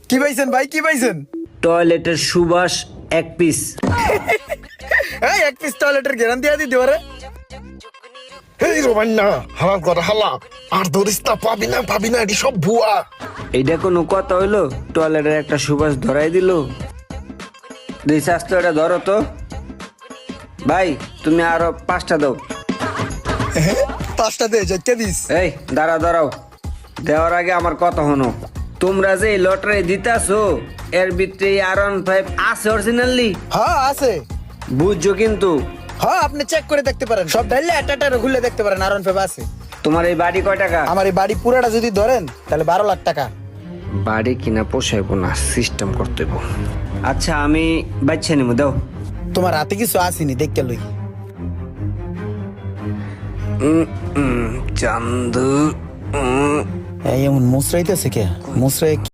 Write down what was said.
কি পাইছেন ভাই, কি পাইছেন? টয়লেটের সুবাস 1 পিস। এই এক পিস টয়লেটের গ্যারান্টি দিয়ে দিতে পারে। এই রোমান না হালাল করা হালা আর ধরিস না, পাবি না এটি সব ভুয়া। এইটা কোনো কথা হইলো? টয়লেটের একটা সুবাস ধরাই দিল। রিচার্জ তো এটা ধরো তো ভাই, তুমি আরো 5টা দাও। 5টা দে যাইতে দিস। এই দাঁড়াও, দেওয়ার আগে আমার কথা হনো। তোমরা যে লটারি দিতাছো এর ভিতরে R15 আছে অরিজিনালি? হ্যাঁ আছে। বুঝছো কিন্তু? হ্যাঁ আপনি চেক করে দেখতে পারেন, সব ডাইলে একটা খুলে দেখতে পারেন। আর পেপ আছে। তোমার এই বাড়ি কয় টাকা? আমার এই বাড়ি পুরাটা যদি ধরেন তাহলে 12 লাখ টাকা। বাড়ি কিনা পোষাইবো না, সিস্টেম করতে হইব। আচ্ছা আমি বাচ্চা নিবো, দাও। তোমার হাতে কিছু আসেনি, দেখতে লই। চান্দু এই এমন মুসরাইতেছে কে? মুসরাই